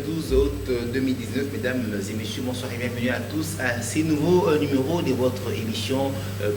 12 août 2019. Mesdames et messieurs, bonsoir et bienvenue à tous à ces nouveaux numéros de votre émission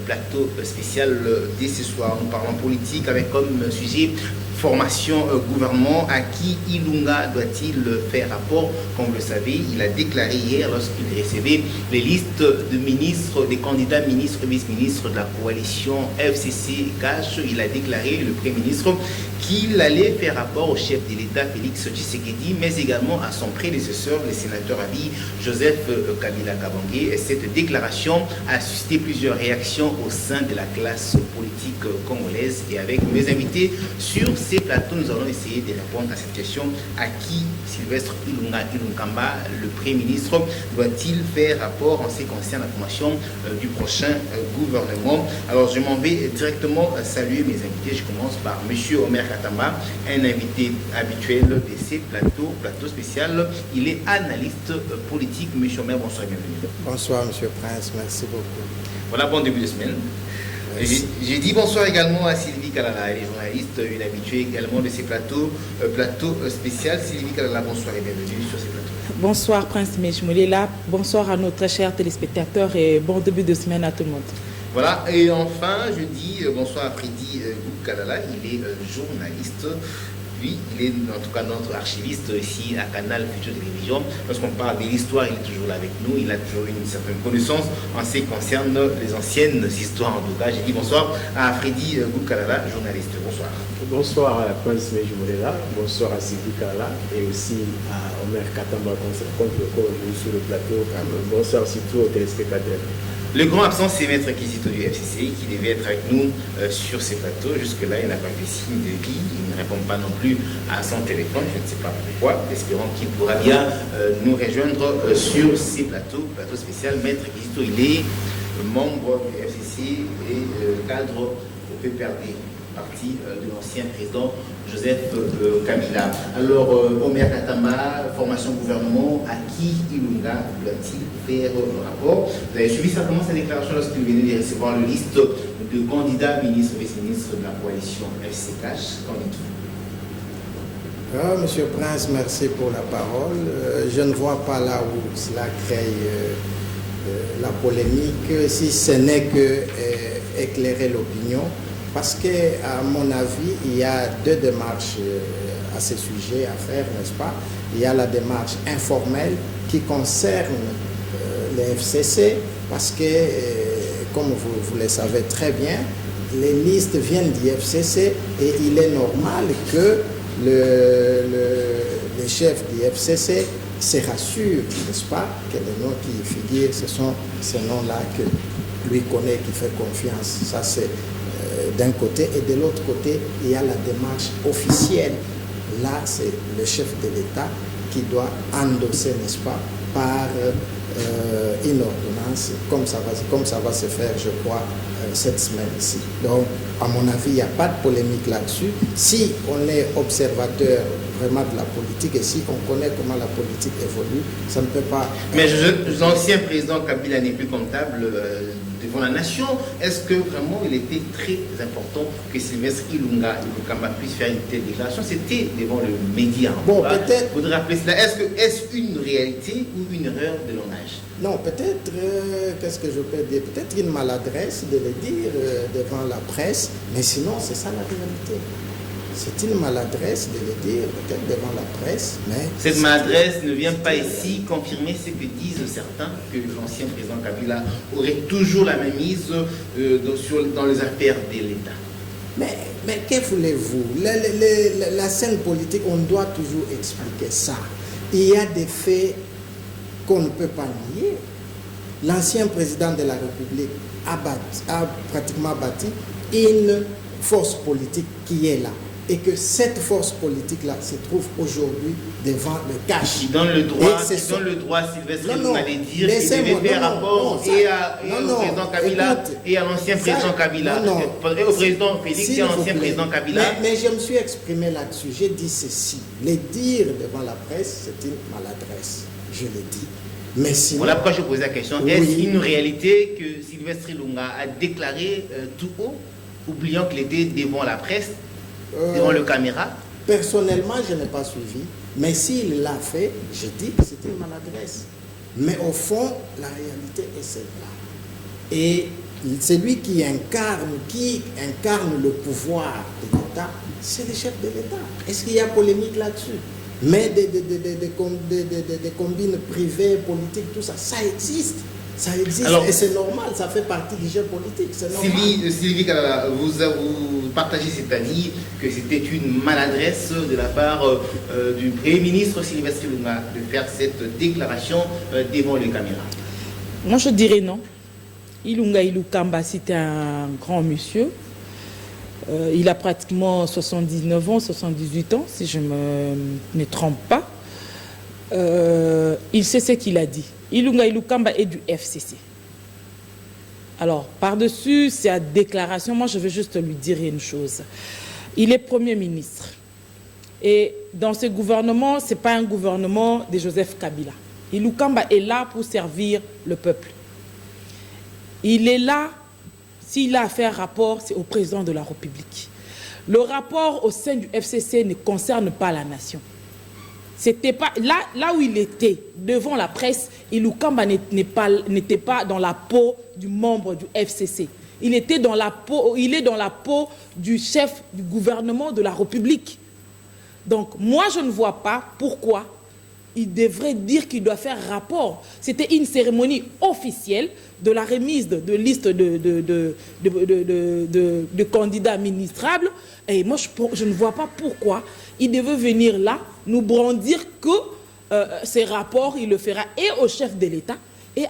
Plateau spécial dès ce soir. Nous parlons politique avec comme sujet formation gouvernement. À qui Ilunga doit-il faire rapport? Comme vous le savez, il a déclaré hier lorsqu'il recevait les listes de ministres, des candidats ministres et vice-ministres de la coalition FCC-CACH, il a déclaré, le Premier ministre, qu'il allait faire rapport au chef de l'État Félix Tshisekedi, mais également à son prédécesseur, le sénateur Ali Joseph Kabila Kabange. Cette déclaration a suscité plusieurs réactions au sein de la classe politique congolaise. Et avec mes invités sur ces plateaux, nous allons essayer de répondre à cette question. À qui Sylvestre Ilunga Ilunkamba, le Premier ministre, doit-il faire rapport en ce qui concerne la formation du prochain gouvernement? Alors je m'en vais directement saluer mes invités. Je commence par M. Omer Katamba, un invité habituel de ces plateaux spécial. Il est analyste politique. M. Omer, bonsoir et bienvenue. Bonsoir M. Prince, merci beaucoup. Voilà, bon début de semaine. J'ai dit bonsoir également à Sylvie Kalala, elle est journaliste, une habituée également de ces plateaux spécial. Sylvie Kalala, bonsoir et bienvenue sur ces plateaux. Bonsoir Prince Mejmoulela, bonsoir à nos très chers téléspectateurs et bon début de semaine à tout le monde. Voilà, et enfin je dis bonsoir à Freddy Kalala, il est journaliste. Lui, il est en tout cas notre archiviste ici à Canal Future Télévision. Lorsqu'on parle de l'histoire, il est toujours là avec nous. Il a toujours une certaine connaissance en ce qui concerne les anciennes histoires. En tout cas, j'ai dit bonsoir à Freddy Kalala, journaliste. Bonsoir. Bonsoir à la Prince Mejmoulela, bonsoir à Sylvie Kalala et aussi à Omer Katamba, contre le corps sur le plateau. Bonsoir surtout aux téléspectateurs. Le grand absent, c'est Maître Kizito du FCC qui devait être avec nous sur ces plateaux. Jusque-là, il n'a pas fait signe de vie. Il ne répond pas non plus à son téléphone. Je ne sais pas pourquoi. Espérons qu'il pourra bien nous rejoindre sur ces plateaux spécial. Maître Kizito, il est membre du FCC et cadre au PPRD, parti de l'ancien président Joseph Kabila. Alors, Omer Katamba, formation gouvernement, à qui Ilunga doit-il faire le rapport? Vous avez suivi certainement sa déclaration lorsqu'il venait de recevoir la liste de candidats ministres et vice-ministres de la coalition FCC-CACH. Qu'en dites-vous? Monsieur Prince, merci pour la parole. Je ne vois pas là où cela crée la polémique, si ce n'est que éclairer l'opinion. Parce qu'à mon avis, il y a deux démarches à ce sujet à faire, n'est-ce pas? Il y a la démarche informelle qui concerne les FCC, parce que, comme vous le savez très bien, les listes viennent du FCC et il est normal que les chefs du FCC se rassurent, n'est-ce pas, que les noms qui figurent, ce sont ces noms-là que lui connaît, qui fait confiance. Ça, c'est d'un côté, et de l'autre côté, il y a la démarche officielle. Là, c'est le chef de l'État qui doit endosser, n'est-ce pas, par une ordonnance, comme ça va se faire, je crois, cette semaine ici. Donc, à mon avis, il n'y a pas de polémique là-dessus. Si on est observateur vraiment de la politique et si on connaît comment la politique évolue, ça ne peut pas... Mais l'ancien président Kabila n'est plus comptable devant la nation. Est-ce que vraiment il était très important que Sylvestre Ilunga Ilunkamba puisse faire une telle déclaration? C'était devant le média. Bon, peut-être... Vous rappeler cela. Est-ce une réalité ou une erreur de langage? Non, peut-être, qu'est-ce que je peux dire? Peut-être une maladresse de le dire devant la presse, mais sinon, c'est ça la réalité. C'est une maladresse de le dire peut-être devant la presse, mais... Cette maladresse ne vient pas ici confirmer ce que disent certains, que l'ancien président Kabila aurait toujours la même mise dans les affaires de l'État. Mais que voulez-vous? La scène politique, on doit toujours expliquer ça. Il y a des faits qu'on ne peut pas nier. L'ancien président de la République a pratiquement bâti une force politique qui est là. Et que cette force politique-là se trouve aujourd'hui devant le cash. Il donne le droit, Sylvestre d'aller dire qu'il devait faire rapport au président Kabila et à l'ancien président Kabila. Au président Félix et à l'ancien président Kabila. Mais je me suis exprimé là-dessus. J'ai dit ceci. Les dire devant la presse, c'est une maladresse. Je l'ai dit. Mais sinon, voilà pourquoi je posais la question. Oui. Est-ce une réalité que Sylvestre Ilunga a déclaré tout haut, oubliant qu'il était devant la presse, devant le caméra? Personnellement, je n'ai pas suivi. Mais s'il l'a fait, je dis que c'était une maladresse. Mais au fond, la réalité est celle-là. Et c'est lui qui incarne le pouvoir de l'État, c'est le chef de l'État. Est-ce qu'il y a polémique là-dessus? Mais des combines privées, politiques, tout ça, ça existe. Ça existe. Alors, et c'est normal, ça fait partie du jeu politique. Sylvie Kalala, vous partagez cet avis que c'était une maladresse de la part du Premier ministre Sylvestre Ilunga de faire cette déclaration devant les caméras? Moi, je dirais non. Ilunga Ilukamba, c'était un grand monsieur. Il a pratiquement 79 ans, 78 ans, si je ne me trompe pas. Il sait ce qu'il a dit. Ilunga Ilukamba est du FCC. Alors, par-dessus sa déclaration, moi je veux juste lui dire une chose. Il est Premier ministre. Et dans ce gouvernement, ce n'est pas un gouvernement de Joseph Kabila. Ilukamba est là pour servir le peuple. Il est là, s'il a à faire rapport, c'est au président de la République. Le rapport au sein du FCC ne concerne pas la nation. C'était pas là où il était devant la presse, Ilukamba n'était pas dans la peau du membre du FCC. Il est dans la peau du chef du gouvernement de la République. Donc moi je ne vois pas pourquoi il devrait dire qu'il doit faire rapport. C'était une cérémonie officielle de la remise de liste de candidats ministrables. Et moi, je ne vois pas pourquoi il devait venir là, nous brandir que ces rapports, il le fera et au chef de l'État et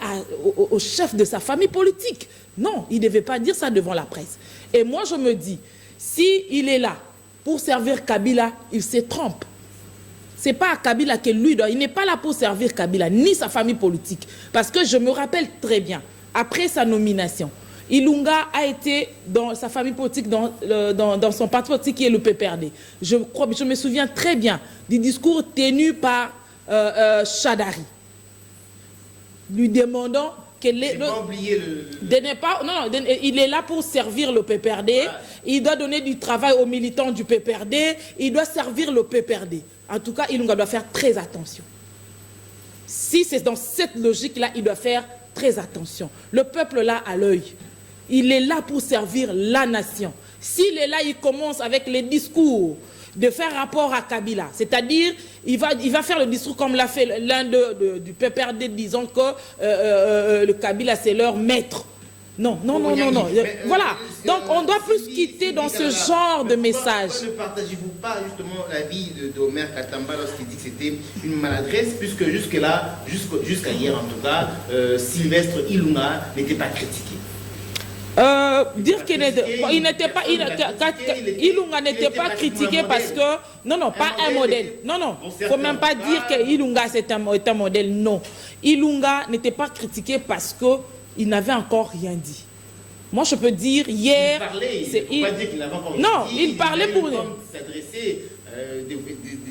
au chef de sa famille politique. Non, il ne devait pas dire ça devant la presse. Et moi, je me dis, s'il est là pour servir Kabila, il se trompe. Ce n'est pas à Kabila que lui doit. Il n'est pas là pour servir Kabila, ni sa famille politique. Parce que je me rappelle très bien, après sa nomination, Ilunga a été dans sa famille politique, dans son parti politique qui est le PPRD. Je me souviens très bien du discours tenu par Chadari, lui demandant il est là pour servir le PPRD, voilà. Il doit donner du travail aux militants du PPRD, il doit servir le PPRD. En tout cas, Ilunga doit faire très attention. Si c'est dans cette logique-là, il doit faire très attention. Le peuple là à l'œil. Il est là pour servir la nation. S'il est là, il commence avec les discours de faire rapport à Kabila. C'est-à-dire, il va faire le discours comme l'a fait l'un du PPRD, disant que le Kabila, c'est leur maître. Non. Voilà. Donc, on doit plus quitter dans ce genre de message. Ne partagez-vous pas justement l'avis d'Omer Katamba lorsqu'il dit que c'était une maladresse, puisque jusque-là, jusqu'à hier en tout cas, Sylvestre Ilunga n'était pas critiqué? Dire qu'il n'était pas, Ilunga n'était pas critiqué parce que, non, pas un modèle. Non, il ne faut même pas dire que Ilunga c'est un modèle, non. Ilunga n'était pas critiqué parce qu'il n'avait encore rien dit. Moi, je peux dire, hier... Il parlait pour... s'adresser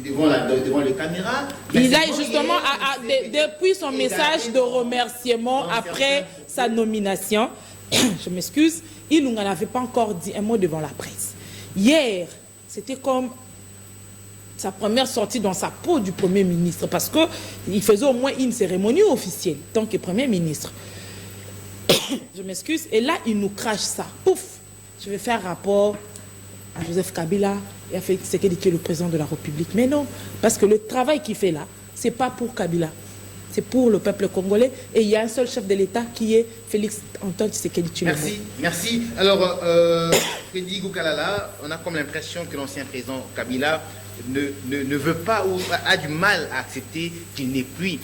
devant les caméras. Il a justement, depuis son message de remerciement après sa nomination, je m'excuse, Ilunga n'avait pas encore dit un mot devant la presse. Hier, c'était comme sa première sortie dans sa peau du Premier ministre, parce qu'il faisait au moins une cérémonie officielle, tant que Premier ministre. Je m'excuse, et là, il nous crache ça. Pouf, je vais faire rapport à Joseph Kabila et à Félix Tshisekedi, qui est le président de la République. Mais non, parce que le travail qu'il fait là, ce n'est pas pour Kabila. C'est pour le peuple congolais. Et il y a un seul chef de l'État qui est Félix Antoine Tshisekedi Tshilombo. Merci. Alors, Freddy Goukalala, on a comme l'impression que l'ancien président Kabila ne veut pas ou a du mal à accepter qu'il n'est plus,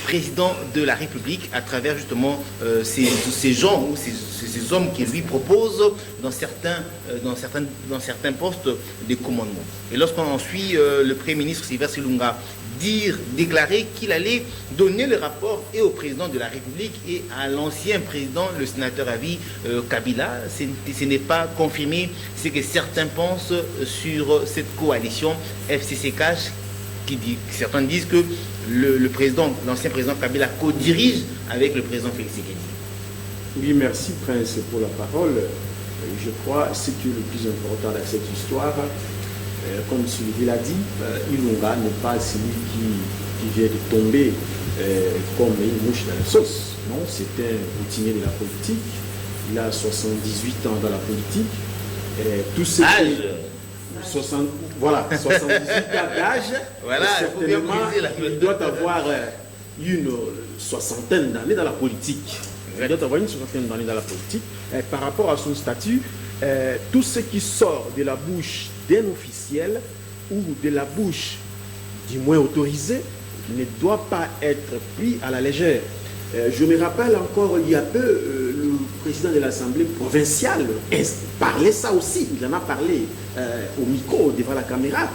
président de la République à travers justement ces gens ou ces hommes qui lui proposent dans certains postes de commandement. Et lorsqu'on suit le Premier ministre Sylvestre Ilunga déclarer qu'il allait donner le rapport et au président de la République et à l'ancien président, le sénateur à vie Kabila, ce n'est pas confirmé ce que certains pensent sur cette coalition FCC-CACH, certains disent que l'ancien président Kabila co-dirige avec le président Félix Tshisekedi. Oui, merci Prince pour la parole. Je crois que ce qui est le plus important dans cette histoire, Comme Sylvie l'a dit, Ilunga n'est pas celui qui vient de tomber comme une mouche dans la sauce. Non, c'est un routinier de la politique. Il a 78 ans dans la politique. Tout ce voilà, 78 ans d'âge. Voilà, certainement, il doit avoir une soixantaine d'années dans la politique. Il doit avoir une soixantaine d'années dans la politique. Par rapport à son statut, tout ce qui sort de la bouche d'un officiel ou de la bouche du moins autorisé ne doit pas être pris à la légère. Je me rappelle encore il y a peu, le président de l'Assemblée provinciale parlait ça aussi. Il en a parlé au micro devant la caméra,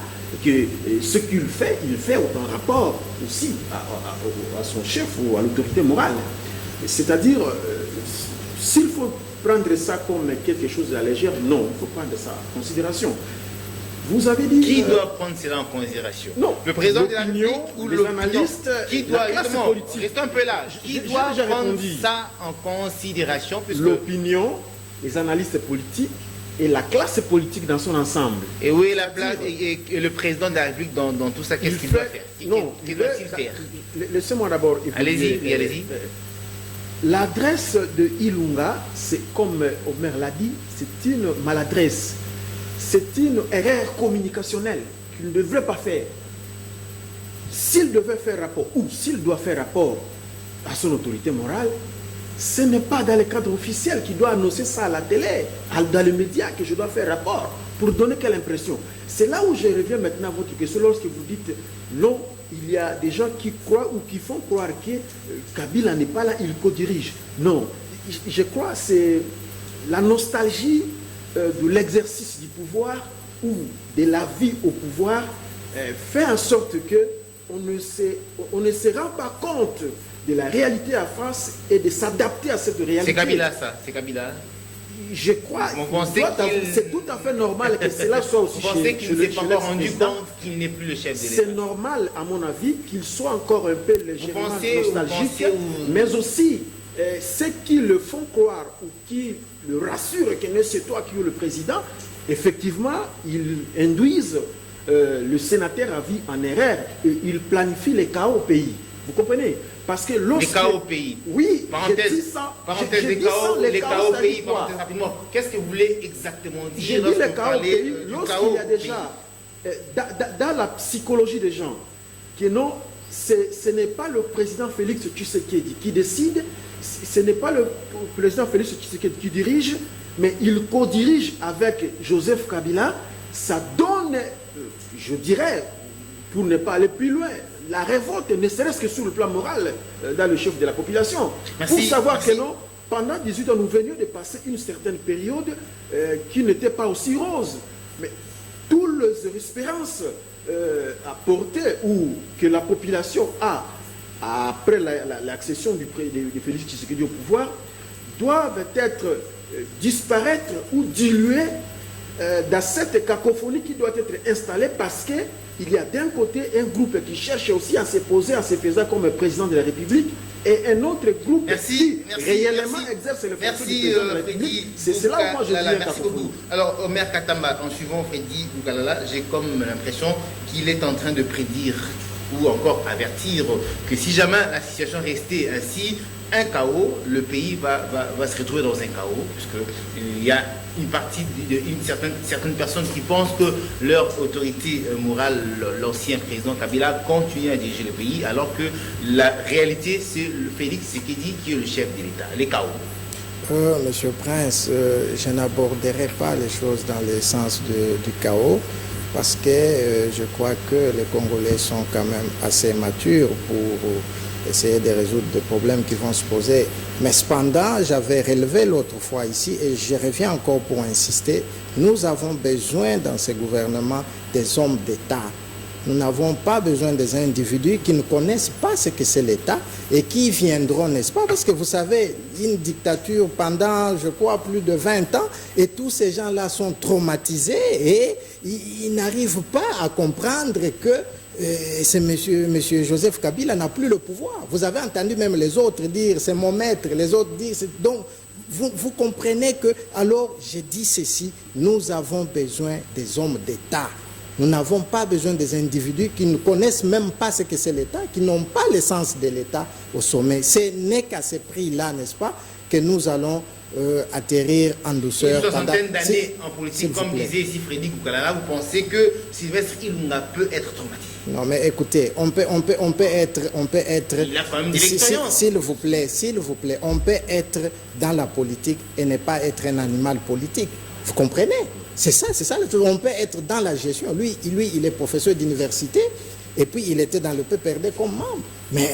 que ce qu'il fait, il fait en rapport aussi à son chef ou à l'autorité morale. C'est-à-dire, s'il faut prendre ça comme quelque chose à la légère, non, il faut prendre ça en considération. Vous avez dit... Qui doit prendre cela en considération? Non, le président de la République ou les analystes, qui doit, la classe politique. Restons un peu là. Qui doit prendre ça en considération? L'opinion, les analystes politiques et la classe politique dans son ensemble. Et où est la place et le président de la République dans tout ça? Qu'est-ce qu'il doit faire? Qu'est-ce doit-il faire? Laissez-moi d'abord... Allez-y, oui, allez-y. L'adresse de Ilunga, c'est comme Omer l'a dit, c'est une maladresse. C'est une erreur communicationnelle qu'il ne devrait pas faire. S'il devait faire rapport, ou s'il doit faire rapport à son autorité morale, ce n'est pas dans le cadre officiel qu'il doit annoncer ça à la télé, dans les médias, que je dois faire rapport. Pour donner quelle impression? C'est là où je reviens maintenant à votre question, lorsque vous dites non, il y a des gens qui croient ou qui font croire que Kabila n'est pas là, il co-dirige. Non, je crois que c'est la nostalgie de l'exercice du pouvoir ou de la vie au pouvoir fait en sorte que on ne se rend pas compte de la réalité en France et de s'adapter à cette réalité. C'est Kabila ça, c'est Kabila. Je crois c'est tout à fait normal que cela soit aussi chez lui. Vous pensez qu'il ne s'est pas encore rendu compte qu'il n'est plus le chef de l'État? C'est normal, à mon avis, qu'il soit encore un peu légèrement nostalgique, mais aussi ceux qui le font croire ou qui le rassurent que c'est toi qui es le président, effectivement, ils induisent le sénateur à vie en erreur et ils planifient les chaos au pays. Vous comprenez? Parce que lorsque... Les chaos au pays. Oui, parenthèse, les chaos au pays, parenthèse rapidement. Qu'est-ce que vous voulez exactement dire? J'ai dit les chaos au pays, lorsqu'il y a déjà, dans la psychologie des gens, que non, ce n'est pas le président Félix Tshisekedi qui décide, ce n'est pas le président Félix Tshisekedi qui dirige, mais il co-dirige avec Joseph Kabila. Ça donne, je dirais, pour ne pas aller plus loin, la révolte, ne serait-ce que sur le plan moral, dans le chef de la population. Pour savoir que non, pendant 18 ans, nous venions de passer une certaine période qui n'était pas aussi rose. Mais toutes les espérances apportées ou que la population a après l'accession de Félix Tshisekedi au pouvoir doivent être disparaître ou diluées dans cette cacophonie qui doit être installée parce qu'il y a d'un côté un groupe qui cherche aussi à se poser en se faisant comme président de la République et un autre groupe qui réellement exerce le fonction du président de la République. C'est là où moi je dis merci beaucoup. Alors Omer Katamba, en suivant Freddy Ougalala, j'ai comme l'impression qu'il est en train de prédire ou encore avertir que si jamais la situation restait ainsi, un chaos, le pays va se retrouver dans un chaos, puisqu'il y a une partie, certaines personnes qui pensent que leur autorité morale, l'ancien président Kabila, continue à diriger le pays, alors que la réalité, c'est Félix Tshisekedi qui est le chef de l'État, les chaos. Monsieur Prince, je n'aborderai pas les choses dans le sens du chaos, parce que je crois que les Congolais sont quand même assez matures pour essayer de résoudre des problèmes qui vont se poser. Mais cependant, j'avais relevé l'autre fois ici, et je reviens encore pour insister, nous avons besoin dans ce gouvernement des hommes d'État. Nous n'avons pas besoin des individus qui ne connaissent pas ce que c'est l'État et qui viendront, n'est-ce pas? Parce que vous savez, une dictature pendant, je crois, plus de 20 ans, et tous ces gens-là sont traumatisés et ils n'arrivent pas à comprendre que c'est monsieur Joseph Kabila n'a plus le pouvoir. Vous avez entendu même les autres dire c'est mon maître, les autres dire donc vous comprenez que, alors je dis ceci, nous avons besoin des hommes d'État Nous n'avons pas besoin des individus qui ne connaissent même pas ce que c'est l'État, qui n'ont pas l'essence de l'État au sommet. Ce n'est qu'à ce prix-là, n'est-ce pas, que nous allons atterrir en douceur. Une soixantaine d'années en politique, comme disait ici Frédéric Oukalala, vous pensez que Sylvestre Ilunga peut être traumatisé? Non, mais écoutez, on peut être. Il a quand même de l'expérience. S'il vous plaît, on peut être dans la politique et ne pas être un animal politique. Vous comprenez? C'est ça le truc. On peut être dans la gestion. Lui, il est professeur d'université et puis il était dans le PPRD comme membre. Mais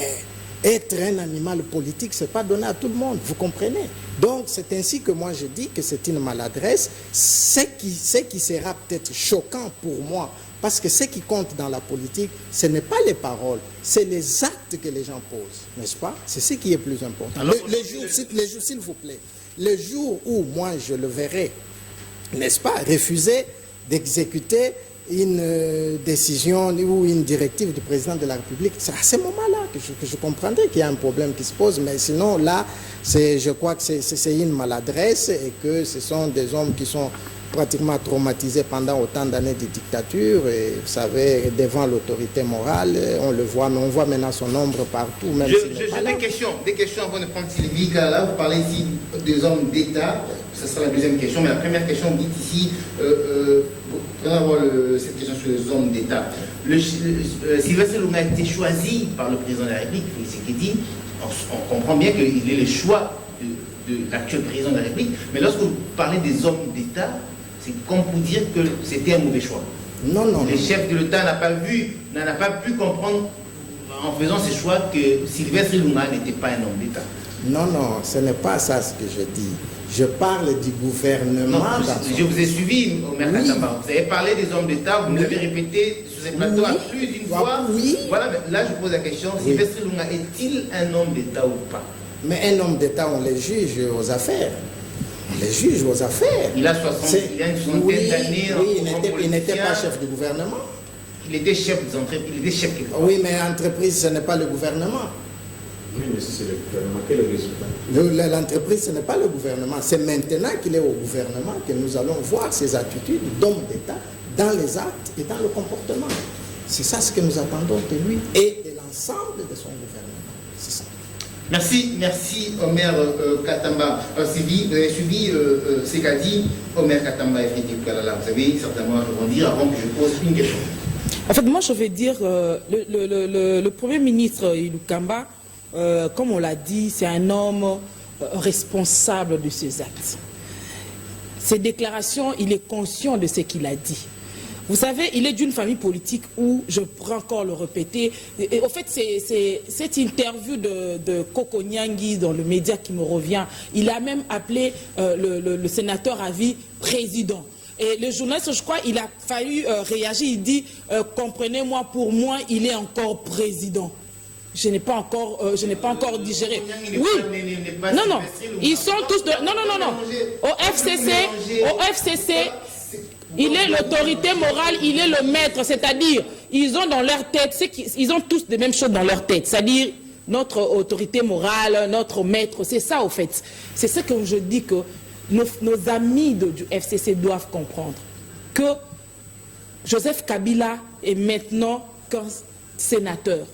être un animal politique, ce n'est pas donné à tout le monde. Vous comprenez? Donc, c'est ainsi que moi je dis que c'est une maladresse. Ce qui sera peut-être choquant pour moi, parce que ce qui compte dans la politique, ce n'est pas les paroles, c'est les actes que les gens posent, n'est-ce pas? C'est ce qui est plus important. Le jour, s'il vous plaît, le jour où moi je le verrai, n'est-ce pas, refuser d'exécuter une décision ou une directive du président de la République, c'est à ce moment-là que je comprendrai qu'il y a un problème qui se pose, mais sinon là, je crois que c'est une maladresse et que ce sont des hommes qui sont pratiquement traumatisés pendant autant d'années de dictature, et vous savez, devant l'autorité morale, on le voit, mais on voit maintenant son ombre partout. Même des questions avant de prendre Sylvie. Là, vous parlez ici des hommes d'État, ce sera la deuxième question, mais la première question, vous dites ici, pour avoir cette question sur les hommes d'État. Sylvestre Ilunga a été choisi par le président de la République, Félix Tshisekedi. On comprend bien qu'il est le choix de l'actuel président de la République, mais lorsque vous parlez des hommes d'État, c'est comme pour dire que c'était un mauvais choix. Non. Le chef de l'État n'a pas pu comprendre en faisant ce choix que Sylvestre Ilunga n'était pas un homme d'État. Non, ce n'est pas ça ce que je dis. Je parle du gouvernement. Non, je vous ai suivi, Omer Katamba. Vous avez parlé des hommes d'État, vous l'avez répété sur ces plateaux à plus d'une fois. Oui. Voilà, mais là je pose la question, Sylvestre Ilunga est-il un homme d'État ou pas? Mais un homme d'État, on les juge aux affaires. Il a une soixantaine d'années. Oui, il n'était pas chef du gouvernement. Il était chef d'entreprise. Oui, mais entreprise, ce n'est pas le gouvernement. Oui, mais si c'est le gouvernement, quel est le résultat? L'entreprise, ce n'est pas le gouvernement. C'est maintenant qu'il est au gouvernement que nous allons voir ses attitudes d'homme d'État dans les actes et dans le comportement. C'est ça ce que nous attendons de lui et de l'ensemble de son gouvernement. C'est ça. Merci Omer Katamba. Sylvie, vous avez suivi ce qu'a dit Omer Katamba et Frédéric Oukalala. Vous savez certainement rebondir avant que je pose une question. En fait, moi je vais dire, le Premier ministre Ilukamba, comme on l'a dit, c'est un homme responsable de ses actes. Ses déclarations, il est conscient de ce qu'il a dit. Vous savez, il est d'une famille politique où, je pourrais encore le répéter, et au fait, c'est cette interview de Koko Nyangi dans le média qui me revient. Il a même appelé le sénateur à vie président. Et le journaliste, je crois, il a fallu réagir. Il dit, comprenez-moi, pour moi, il est encore président. Je n'ai pas encore digéré. Oui. Non. Ils sont tous de... Non. Au FCC, il est l'autorité morale, il est le maître. C'est-à-dire, ils ont dans leur tête, ils ont tous les mêmes choses dans leur tête. C'est-à-dire, notre autorité morale, notre maître, c'est ça au fait. C'est ce que je dis que nos amis du FCC doivent comprendre. Que Joseph Kabila est maintenant qu'un sénateur.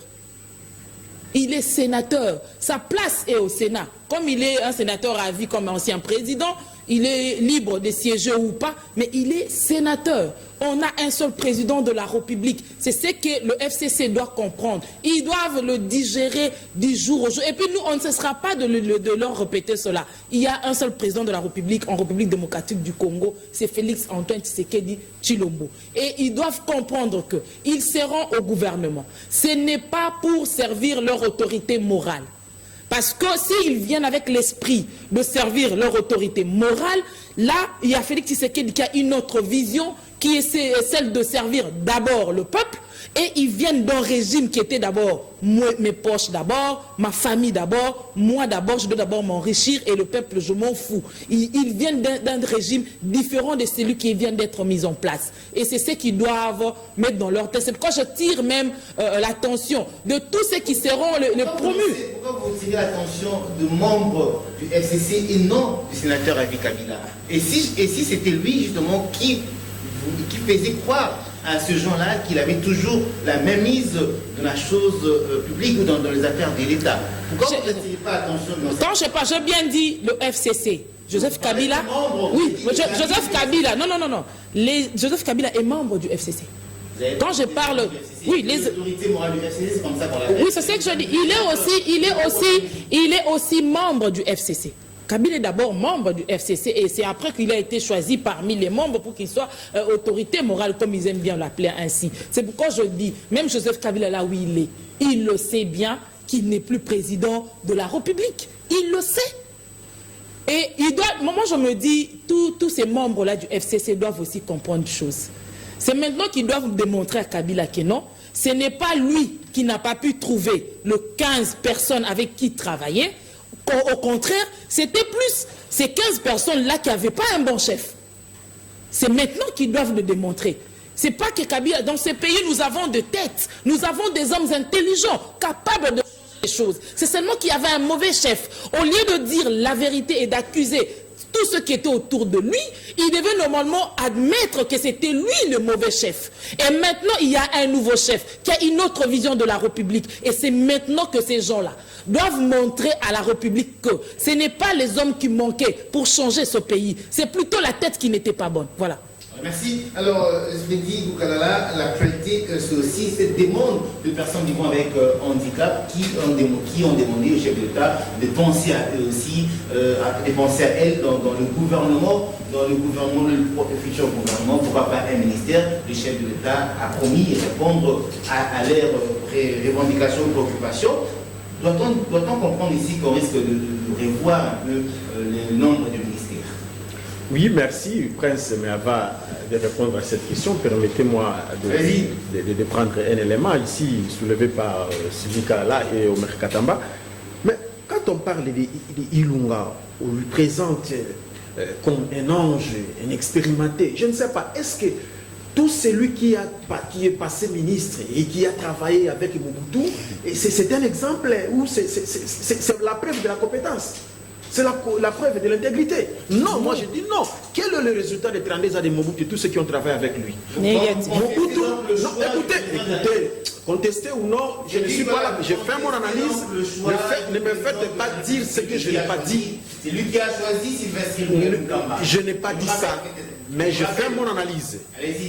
Il est sénateur. Sa place est au Sénat. Comme il est un sénateur à vie comme ancien président, il est libre de siéger ou pas, mais il est sénateur. On a un seul président de la République. C'est ce que le FCC doit comprendre. Ils doivent le digérer du jour au jour. Et puis nous, on ne cessera pas de leur répéter cela. Il y a un seul président de la République en République démocratique du Congo, c'est Félix Antoine Tshisekedi Tshilombo. Et ils doivent comprendre qu'ils seront au gouvernement. Ce n'est pas pour servir leur autorité morale. Parce que s'ils viennent avec l'esprit de servir leur autorité morale, là, il y a Félix Tshisekedi qui a une autre vision, qui est celle de servir d'abord le peuple, et ils viennent d'un régime qui était d'abord mes poches d'abord, ma famille d'abord, moi d'abord, je dois d'abord m'enrichir, et le peuple, je m'en fous. Ils viennent d'un régime différent de celui qui vient d'être mis en place. Et c'est ce qu'ils doivent mettre dans leur tête. C'est pourquoi je tire même l'attention de tous ceux qui seront les promus. Pourquoi vous tirez l'attention de membres du FCC et non du sénateur Avi Kabila? Et si c'était lui justement qui faisait croire à ce genre-là qu'il avait toujours la même mise dans la chose publique ou dans les affaires de l'État. Pourquoi vous n'êtes pas attention dans ça? Quand je sais pas, j'ai bien dit le FCC. Joseph Kabila. Oui, Joseph Kabila. Non. Joseph Kabila est membre du FCC. Quand je parle, oui, les autorités morales du FCC, c'est comme ça qu'on l'appelle. Oui, c'est ce que je dis. Il est aussi membre du FCC. Kabila est d'abord membre du FCC et c'est après qu'il a été choisi parmi les membres pour qu'il soit autorité morale, comme ils aiment bien l'appeler ainsi. C'est pourquoi je dis, même Joseph Kabila là où il le sait bien qu'il n'est plus président de la République. Il le sait. Et moi je me dis, tous ces membres-là du FCC doivent aussi comprendre une chose. C'est maintenant qu'ils doivent démontrer à Kabila que non, ce n'est pas lui qui n'a pas pu trouver les 15 personnes avec qui travailler. Au contraire, c'était plus ces 15 personnes-là qui n'avaient pas un bon chef. C'est maintenant qu'ils doivent le démontrer. C'est pas que Kabila, dans ce pays, nous avons des têtes, nous avons des hommes intelligents, capables de changer les choses. C'est seulement qu'il y avait un mauvais chef. Au lieu de dire la vérité et d'accuser tout ce qui était autour de lui, il devait normalement admettre que c'était lui le mauvais chef. Et maintenant, il y a un nouveau chef qui a une autre vision de la République. Et c'est maintenant que ces gens-là doivent montrer à la République que ce n'est pas les hommes qui manquaient pour changer ce pays. C'est plutôt la tête qui n'était pas bonne. Voilà. Merci. Alors, je l'ai dit, Boukalala, l'actualité, c'est aussi cette demande de personnes vivant avec handicap qui ont demandé au chef de l'État de penser à eux aussi, de penser à elles dans le gouvernement, le futur gouvernement, pourquoi pas un ministère. Le chef de l'État a promis de répondre à leurs revendications ou préoccupations. Doit-on comprendre ici qu'on risque de revoir un peu le nombre de ministères? Oui, merci, Prince. Mais avant de répondre à cette question, permettez-moi de prendre un élément ici soulevé par Sylvie Kalala et Omer Katamba. Mais quand on parle d'Ilunga, on lui présente comme un ange, un expérimenté. Je ne sais pas, est-ce que tout celui qui est passé ministre et qui a travaillé avec Mobutu, c'est un exemple où c'est la preuve de la compétence? C'est la preuve de l'intégrité. Non, moi je dis non. Quel est le résultat des 32 ans de Mobutu et tous ceux qui ont travaillé avec lui? Mobutu, non, écoutez, contestez ou non, je ne suis pas là. Je fais mon analyse. Ne me faites pas dire ce que je n'ai pas dit. C'est lui qui a choisi Sylvestre Lukamba. Je n'ai pas dit ça. Mais je fais mon analyse.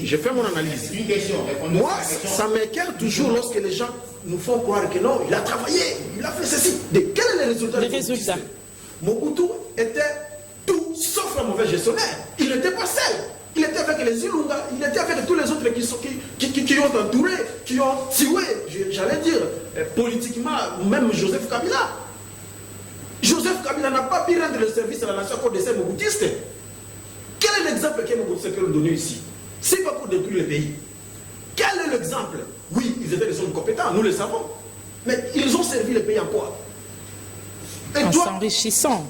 Je fais mon analyse. Une question. Moi, ça m'écœure toujours lorsque les gens nous font croire que non, il a travaillé, il a fait ceci. Quel est le résultat? Les résultats. Mobutu était tout sauf un mauvais gestionnaire. Il n'était pas seul. Il était avec les Ilunga, il était avec tous les autres qui ont entouré, qui ont tué, j'allais dire, politiquement, même Joseph Kabila. Joseph Kabila n'a pas pu rendre le service à la nation pour ces Mobutistes. Quel est l'exemple que Mobutu peut nous donner ici? C'est pas pour détruire le pays. Quel est l'exemple? Oui, ils étaient des hommes compétents, nous le savons. Mais ils ont servi le pays en quoi? En s'enrichissant.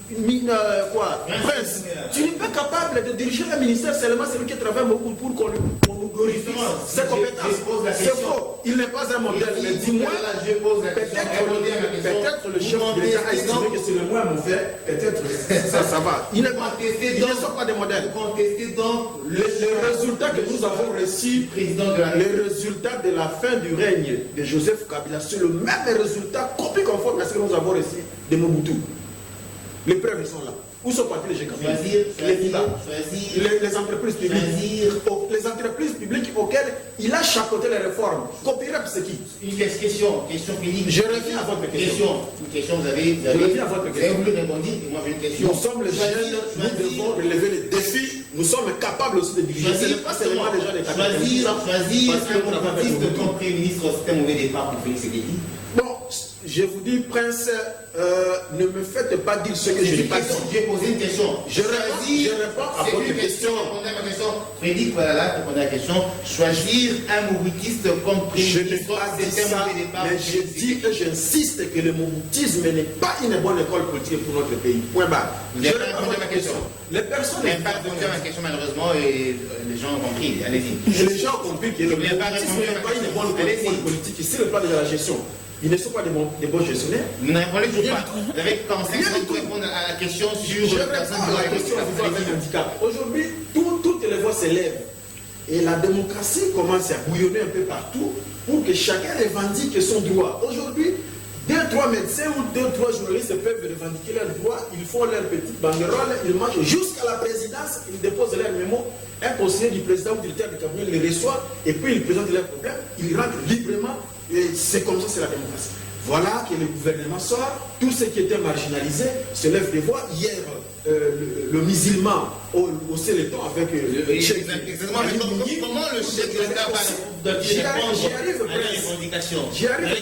Prince, tu n'es pas capable de diriger un ministère seulement celui qui travaille beaucoup pour qu'on nous glorifie ses compétences. C'est faux. Il n'est pas un modèle. Mais dis-moi, peut-être le chef de l'État a estimé que c'est le moins mauvais. Peut-être ça va. Il ne sont pas des modèles. Les résultats que nous avons reçus, les résultats de la fin du règne de Joseph Kabila, c'est le même résultat copie conforme à ce que nous avons reçu de Mobutu. Les preuves sont là. Où sont partis les GKP? Les entreprises publiques. Les entreprises publiques auxquelles il a chapeauté les réformes. Copyright, c'est qui? Une question Philippe. Je reviens à votre question. Une question, vous avez voulu répondre et moi j'ai une question. Nous sommes les jeunes, nous devons relever les défis. Nous sommes capables aussi de diriger. Ce n'est pas seulement les gens des choisir un artiste comme Premier ministre, c'est un mauvais départ pour Félix Tshisekedi. Bon, je vous dis, Prince, ne me faites pas dire ce que je n'ai pas dit. J'ai posé une question. Je réponds à votre question. Frédéric, voilà, répondez à la question. Choisir un mobutiste comme Premier ministre, c'est un mauvais départ. Mais je dis et j'insiste que le moboutisme n'est pas une bonne école politique pour notre pays. Point barre. Je réponds à ma question. Les personnes n'ont pas répondu à ma question malheureusement et les gens ont compris. Allez-y. Les gens ont compris que le moboutisme n'est pas une bonne école politique. Ici, le plan de la gestion. Ils ne sont pas des bons gestionnaires. Vous n'avez pas toujours pas. Vous avez commencé à répondre à la question sur la question du handicap. Aujourd'hui, toutes les voix s'élèvent et la démocratie commence à bouillonner un peu partout pour que chacun revendique son droit. Aujourd'hui, 2-3 médecins ou 2-3 journalistes peuvent revendiquer leurs droits, ils font leur petite banderole, ils marchent jusqu'à la présidence, ils déposent leur mémo, un conseiller du président ou du directeur du cabinet les reçoit, et puis ils présentent leurs problèmes, ils rentrent librement, et c'est comme ça, c'est la démocratie. Voilà que le gouvernement sort, tous ceux qui étaient marginalisés se lèvent des voix. Hier, le musulman haussait le ton avec le chef. Exactement, mais comment le chef de l'État va répondre à la revendication? J'y arrive.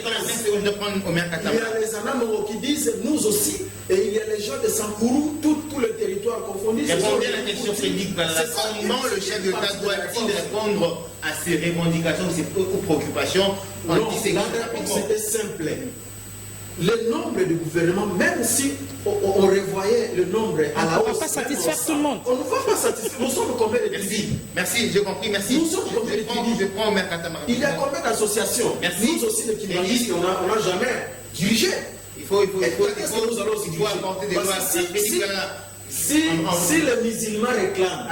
De prendre Omer Katamba. Il y a les Anamoro qui disent nous aussi, et il y a les gens de Sankourou, tous les territoires confondus. Répondez à la question Félix Balala. Comment le chef de l'État doit-il répondre à ces revendications, ces préoccupations? Non, la réponse était simple. Le nombre de gouvernements, même si on revoyait le nombre à la hausse, on ne va pas satisfaire tout le monde. On ne va pas satisfaire. Nous sommes combien de Merci, merci, j'ai compris, merci. Nous sommes combien de Je prends Omer Katamba. Il y a combien d'associations? Merci. Nous aussi, les Kimbangis, on n'a jamais dirigé. Il faut apporter des lois. Si les musulmans réclament,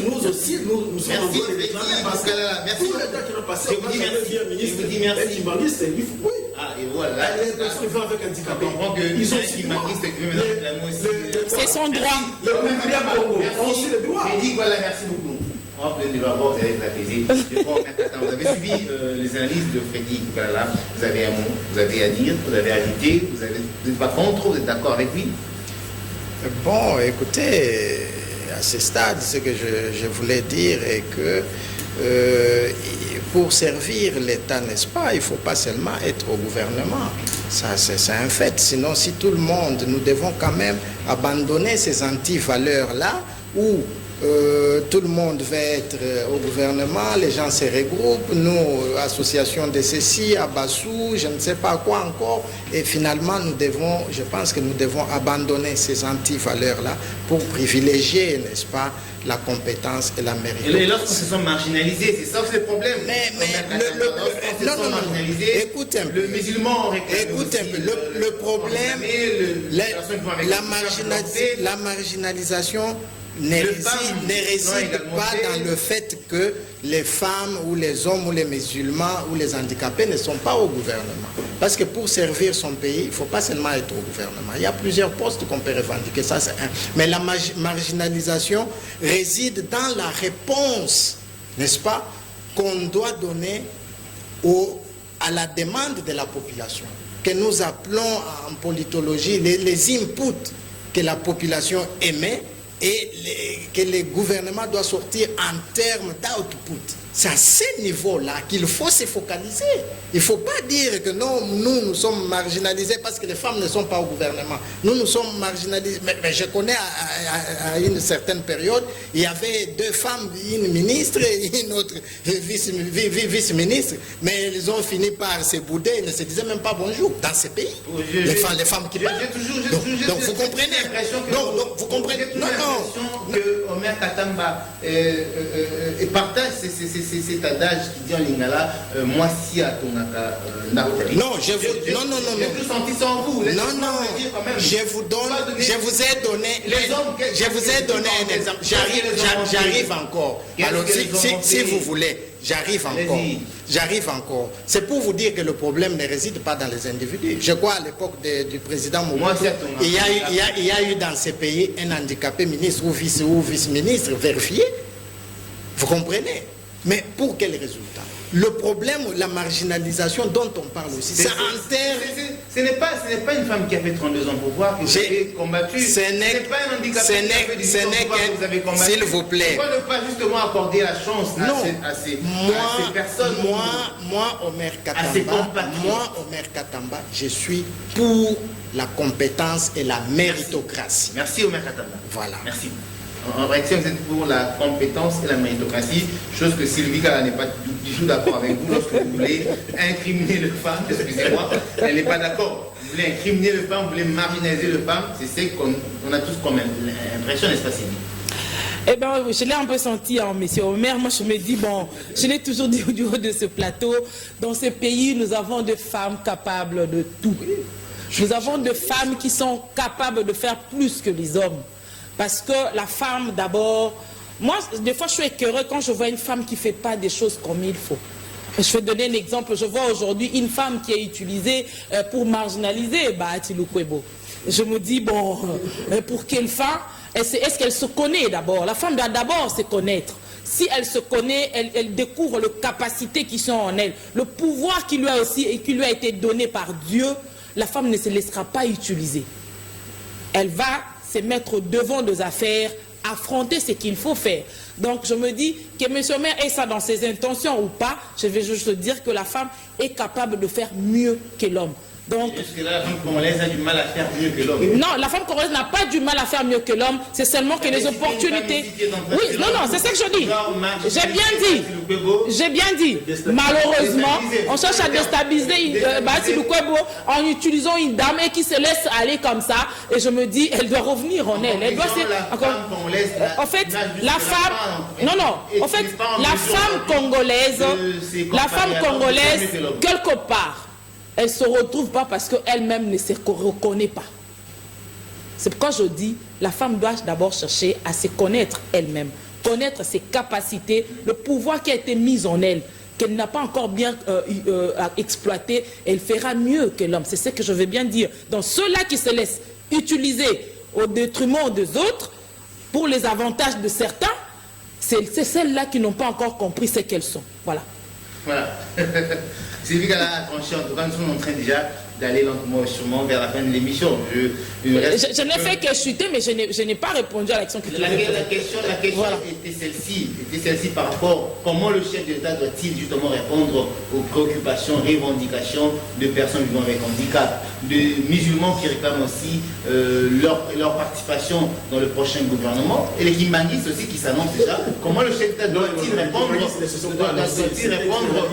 nous aussi, nous sommes en train de réclamer parce que tout l'État qui n'a passé, on a jamais vu un ministre et Kimbangiste, il faut, oui. Ah, et voilà. Les personnes vivant avec handicapés. On comprend que ils ont c'est son droit. On a aussi le droit. J'ai dit, voilà, merci beaucoup. On va prendre le rapport avec la télé. Vous avez suivi les analyses de Freddy Balala. Vous avez un mot, vous avez à dire, vous avez à ajouter, vous n'êtes pas contre, vous êtes d'accord avec lui? Bon, écoutez, à ce stade, ce que je voulais dire est que pour servir l'État, n'est-ce pas, il ne faut pas seulement être au gouvernement. Ça, c'est un fait. Sinon, si tout le monde, nous devons quand même abandonner ces anti-valeurs-là où tout le monde va être au gouvernement, les gens se regroupent, nous, association de ceci, à Bassou, je ne sais pas quoi encore, et finalement, je pense que nous devons abandonner ces anti-valeurs-là pour privilégier, n'est-ce pas, la compétence et la méritocratie. Et lorsqu'ils se sont marginalisés, c'est ça le problème. Écoute un peu. Le musulman réclame. Écoute un peu. Le problème, la marginalisation ne réside pas dans le fait que les femmes ou les hommes ou les musulmans ou les handicapés ne sont pas au gouvernement. Parce que pour servir son pays, il ne faut pas seulement être au gouvernement. Il y a plusieurs postes qu'on peut revendiquer, ça c'est un. Mais la marginalisation réside dans la réponse, n'est-ce pas, qu'on doit donner à la demande de la population, que nous appelons en politologie les inputs que la population émet et que le gouvernement doit sortir en termes d'output. C'est à ce niveau-là qu'il faut se focaliser. Il ne faut pas dire que non, nous sommes marginalisés parce que les femmes ne sont pas au gouvernement. Nous sommes marginalisés. Mais je connais à une certaine période, il y avait 2 femmes, une ministre et une autre vice-ministre. Mais elles ont fini par se bouder, elles ne se disaient même pas bonjour dans ces pays. Les femmes qui parlent. Donc vous comprenez. Donc vous comprenez. Non. Que Omer Katamba partage cet adage qui dit en lingala, moi si à ton non, j'ai tout senti sans vous. Non, je vous ai donné un exemple. J'arrive encore. Alors si vous voulez, j'arrive encore. C'est pour vous dire que le problème ne réside pas dans les individus. Je crois à l'époque du président Mobutu, il y a eu dans ces pays un handicapé ministre ou vice-ministre vérifié. Vous comprenez? Mais pour quel résultat? Le problème, la marginalisation dont on parle aussi, c'est en termes... Ce n'est pas une femme qui a fait 32 ans pour voir que vous avez combattu. Ce n'est pas un handicapé qui a fait 18 ans pour voir que vous avez combattu. S'il vous plaît. Pourquoi ne pas justement accorder la chance à ces personnes? Moi, Omer Katamba, je suis pour la compétence et la méritocratie. Merci Omer Katamba. Voilà. Merci. En réaction, vous êtes pour la compétence et la méritocratie, chose que Sylvie Kala n'est pas du tout d'accord avec vous lorsque vous voulez incriminer le femme, excusez-moi, elle n'est pas d'accord. Vous voulez incriminer le femme, vous voulez marginaliser le femme, c'est ce qu'on a tous comme impression, n'est-ce pas Sylvie? Eh bien, je l'ai un peu senti, hein, monsieur Omer. Moi, je me dis, bon, je l'ai toujours dit du haut de ce plateau, dans ce pays, nous avons des femmes capables de tout. Nous avons des femmes qui sont capables de faire plus que les hommes. Parce que la femme, d'abord, Moi, des fois, je suis écœurée quand je vois une femme qui ne fait pas des choses comme il faut. Je vais donner un exemple. Je vois aujourd'hui une femme qui est utilisée pour marginaliser Bahati Lukwebo. Je me dis, bon, pour quelle fin? Est-ce qu'elle se connaît d'abord? La femme doit d'abord se connaître. Si elle se connaît, elle découvre les capacités qui sont en elle, le pouvoir qui lui a été donné par Dieu. La femme ne se laissera pas utiliser. Elle va se mettre devant des affaires, affronter ce qu'il faut faire. Donc je me dis que M. le maire ait ça dans ses intentions ou pas, je vais juste dire que la femme est capable de faire mieux que l'homme. Donc, est-ce que la femme congolaise a du mal à faire mieux que l'homme? Non, la femme congolaise n'a pas du mal à faire mieux que l'homme, c'est seulement que les opportunités... Oui, non, c'est ça que je dis. J'ai bien dit. Malheureusement, on cherche à déstabiliser Bahati Lukwebo en utilisant une dame et qui se laisse aller comme ça. Et je me dis, elle doit revenir en elle. Elle doit en fait, la femme... Non, en fait, la femme congolaise, quelque part, elle ne se retrouve pas parce qu'elle-même ne se reconnaît pas. C'est pourquoi je dis, la femme doit d'abord chercher à se connaître elle-même, connaître ses capacités, le pouvoir qui a été mis en elle, qu'elle n'a pas encore bien exploité, elle fera mieux que l'homme. C'est ce que je veux bien dire. Dans ceux-là qui se laissent utiliser au détriment des autres, pour les avantages de certains, c'est celles-là qui n'ont pas encore compris ce qu'elles sont. Voilà. Voilà. Sylvie Gala a tranché, en tout cas, nous sommes en train déjà d'aller lentement sûrement vers la fin de l'émission. Je n'ai fait que chuter, mais je n'ai pas répondu à la question que tu La question voilà. était celle-ci par rapport à comment le chef de l'État doit-il justement répondre aux préoccupations, revendications de personnes vivant avec handicap, de musulmans qui réclament aussi leur participation dans le prochain gouvernement, et les Kimangis aussi qui s'annoncent déjà. Comment le chef de l'État doit-il répondre?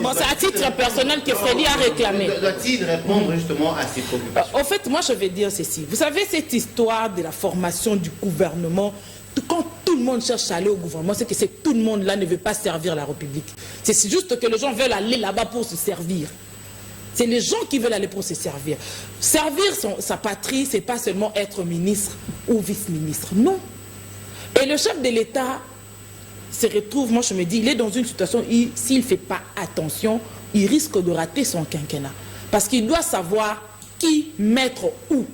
Bon, c'est à titre personnel que Freddy a réclamé. Doit-il répondre justement à ces préoccupations? En fait, moi je vais dire ceci. Vous savez, cette histoire de la formation du gouvernement, quand tout le monde cherche à aller au gouvernement, c'est que tout le monde là ne veut pas servir la République. C'est juste que les gens veulent aller là-bas pour se servir. C'est les gens qui veulent aller pour se servir. Servir sa patrie, c'est pas seulement être ministre ou vice-ministre. Non. Et le chef de l'État se retrouve, moi je me dis, il est dans une situation où s'il ne fait pas attention, il risque de rater son quinquennat. Parce qu'il doit savoir qui mettre où.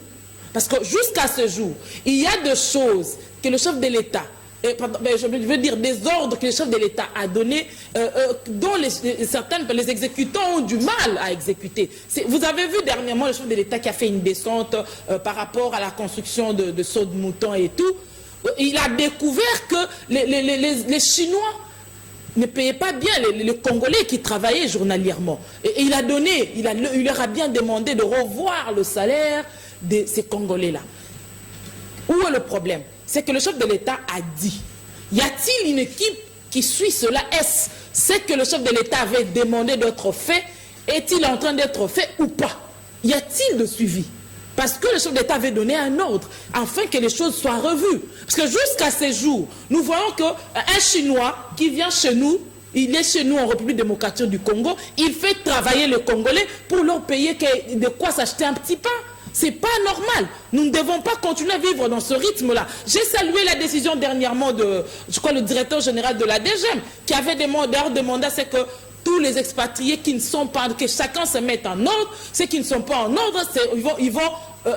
Parce que jusqu'à ce jour, il y a des choses que le chef de l'État, je veux dire des ordres que le chef de l'État a donnés, dont les exécutants ont du mal à exécuter. Vous avez vu dernièrement le chef de l'État qui a fait une descente par rapport à la construction de sauts de moutons et tout. Il a découvert que les Chinois ne payaient pas bien les Congolais qui travaillaient journalièrement. Et il leur a bien demandé de revoir le salaire de ces Congolais-là. Où est le problème? C'est que le chef de l'État a dit, y a-t-il une équipe qui suit cela? Est-ce ce que le chef de l'État avait demandé d'être fait, est-il en train d'être fait ou pas? Y a-t-il de suivi? Parce que le chef d'État avait donné un ordre, afin que les choses soient revues. Parce que jusqu'à ces jours, nous voyons qu'un Chinois qui vient chez nous, il est chez nous en République démocratique du Congo, il fait travailler les Congolais pour leur payer de quoi s'acheter un petit pain. C'est pas normal. Nous ne devons pas continuer à vivre dans ce rythme-là. J'ai salué la décision dernièrement de, je crois, le directeur général de la DGM, qui avait demandé à ce que tous les expatriés qui ne sont pas, que chacun se mette en ordre, ceux qui ne sont pas en ordre,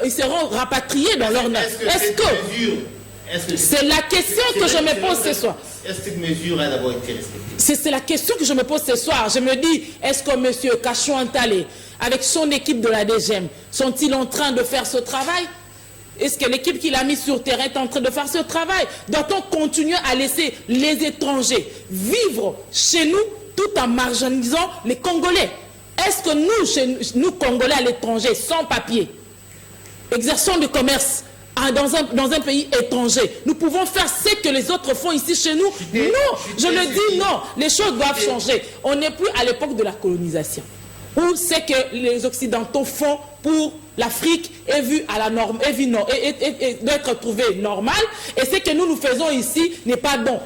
ils seront rapatriés dans leur nom. C'est la question que je me pose ce soir. Est-ce que cette mesure a d'abord été respectée? C'est la question que je me pose ce soir. Je me dis, est-ce que M. Kachouantale, avec son équipe de la DGM, sont-ils en train de faire ce travail? Est-ce que l'équipe qu'il a mis sur terrain est en train de faire ce travail? Doit-on continuer à laisser les étrangers vivre chez nous tout en marginalisant les Congolais? Est-ce que nous Congolais à l'étranger, sans papier, exerçons du commerce dans un pays étranger, nous pouvons faire ce que les autres font ici chez nous? Non, je le dis non. Les choses doivent changer. On n'est plus à l'époque de la colonisation, où ce que les Occidentaux font pour l'Afrique est vu à la norme, et doit être trouvé normal, et ce que nous faisons ici n'est pas bon.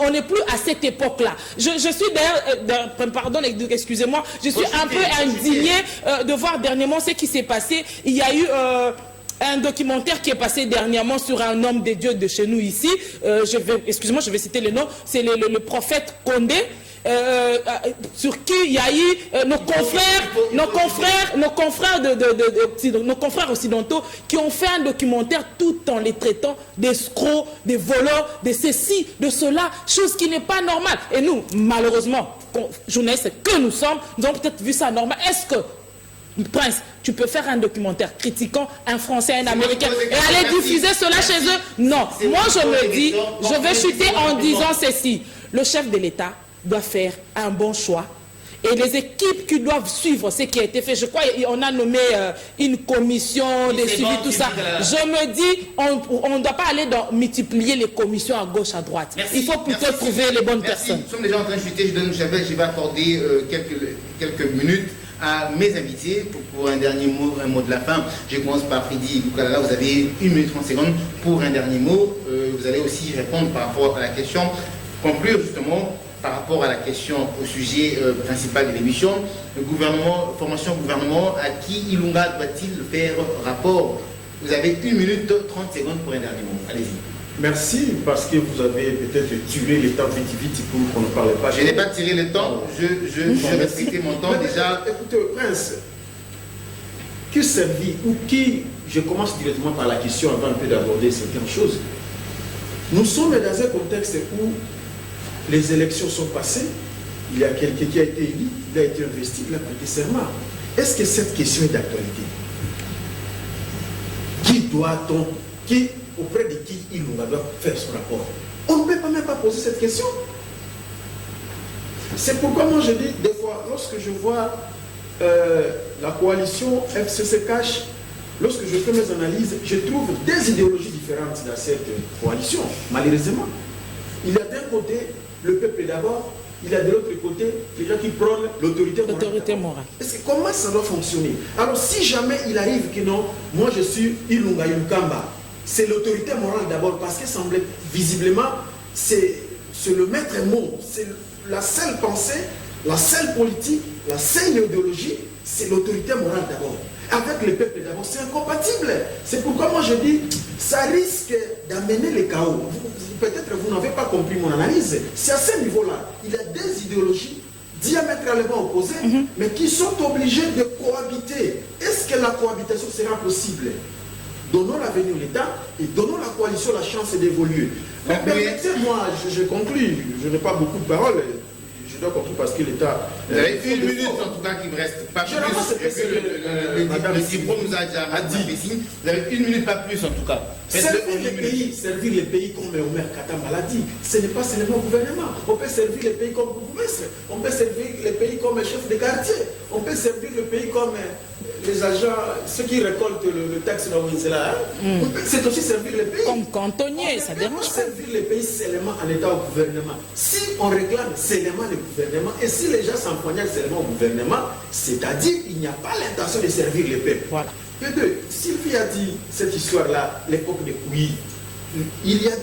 On n'est plus à cette époque-là. Je suis d'ailleurs, pardon, excusez-moi, je suis un peu indigné de voir dernièrement ce qui s'est passé. Il y a eu un documentaire qui est passé dernièrement sur un homme des dieux de chez nous ici. Excusez-moi, je vais citer le nom. C'est le prophète Condé. Sur qui il y a eu nos confrères occidentaux qui ont fait un documentaire tout en les traitant d'escrocs, des voleurs, de ceci, de cela, chose qui n'est pas normale. Et nous, malheureusement, journalistes que nous sommes, nous avons peut-être vu ça normal. Est-ce que, Prince, tu peux faire un documentaire critiquant un Français, un Américain et aller diffuser cela chez eux? Non. Moi, je me dis, je vais chuter en disant ceci. Le chef de l'État doit faire un bon choix. Et les équipes qui doivent suivre ce qui a été fait, je crois qu'on a nommé une commission de suivi, tout ça. Je me dis, on ne doit pas aller multiplier les commissions à gauche, à droite. Il faut plutôt trouver les bonnes personnes. Nous sommes déjà en train de chuter, je vais accorder quelques minutes à mes invités pour un dernier mot, un mot de la fin. Je commence par Freddy Lukalala, vous avez 1 minute 30 secondes pour un dernier mot. Vous allez aussi répondre par rapport à la question, conclure justement par rapport à la question au sujet principal de l'émission. Le gouvernement, formation gouvernement, à qui Ilunga doit-il faire rapport? Vous avez 1 minute 30 secondes pour un dernier mot. Allez-y. Merci, parce que vous avez peut-être tiré le temps vite pour qu'on ne parle pas. Je n'ai pas tiré le temps, je respectais mon temps déjà. Écoutez, Prince, que servir ou qui, je commence directement par la question avant un peu d'aborder certaines choses. Nous sommes dans un contexte où les élections sont passées, il y a quelqu'un qui a été élu, il a été investi, il a prêté serment. Est-ce que cette question est d'actualité? Qui doit-on, auprès de qui il doit faire son rapport? On ne peut même pas poser cette question. C'est pourquoi moi je dis, des fois, lorsque je vois la coalition FCC cache, lorsque je fais mes analyses, je trouve des idéologies différentes dans cette coalition, malheureusement. Il y a d'un côté le peuple d'abord, il y a de l'autre côté les gens qui prônent l'autorité morale. Comment ça doit fonctionner? Alors si jamais il arrive que non, moi je suis Ilunga Ilukamba, c'est l'autorité morale d'abord, parce que semble visiblement c'est le maître mot, c'est la seule pensée, la seule politique, la seule idéologie, c'est l'autorité morale d'abord. Avec le peuple d'abord, c'est incompatible. C'est pourquoi moi je dis, ça risque d'amener le chaos. Peut-être vous n'avez pas compris mon analyse. C'est à ce niveau-là. Il y a des idéologies diamétralement opposées, mais qui sont obligées de cohabiter. Est-ce que la cohabitation sera possible? Donnons l'avenir de l'État et donnons la coalition la chance d'évoluer. Permettez-moi, je conclus. Je n'ai pas beaucoup de paroles. Je dois conclure parce que l'État... Vous avez 1 minute en tout cas qui me reste, pas plus. Le diplôme nous a déjà dit. Vous avez 1 minute, pas plus en tout cas. Servir les pays comme Omer Katamba l'a dit, ce n'est pas seulement le gouvernement. On peut servir les pays comme bourgmestre, on peut servir les pays comme chef de quartier, on peut servir le pays comme les agents, ceux qui récoltent le taxe dans là. C'est aussi servir les pays. Comme cantonnier, ça dérange pas. Servir les pays seulement en état au gouvernement. Si on réclame seulement le gouvernement, et si les gens s'empoignent seulement au gouvernement, c'est-à-dire qu'il n'y a pas l'intention de servir les peuples. Voilà. P2, Sylvie a dit cette histoire-là, l'époque de Kouyi. Il y a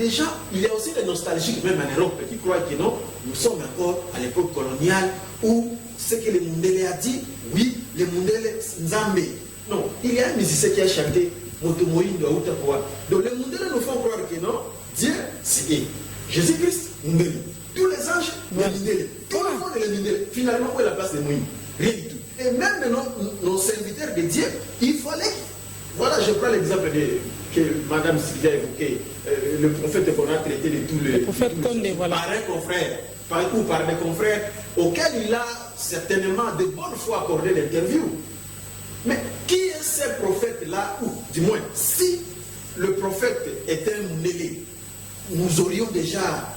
aussi des nostalgiques, même en Europe, qui croient que non, nous sommes encore à l'époque coloniale où ce que le Mundele a dit, oui, le Mundele Nzambe. Non, il y a un musicien qui a chanté Motomoï Ndouaouta Koua. Donc les Mundele nous font croire que non, Dieu, c'est Jésus-Christ, Mundele. Tous les anges, les Mundele. Tout le monde est les Mundele. Finalement, où est la place de Moïse? Rien du tout. Et même nos serviteurs de Dieu, il fallait... Voilà, je prends l'exemple que Mme Sylvia a évoqué, le prophète qu'on a traité de tous les... Voilà. Par un confrère, par des confrères, auxquels il a certainement de bonne foi accordé l'interview. Mais qui est ce prophète-là? Ou, du moins, si le prophète était un Mundele, nous aurions déjà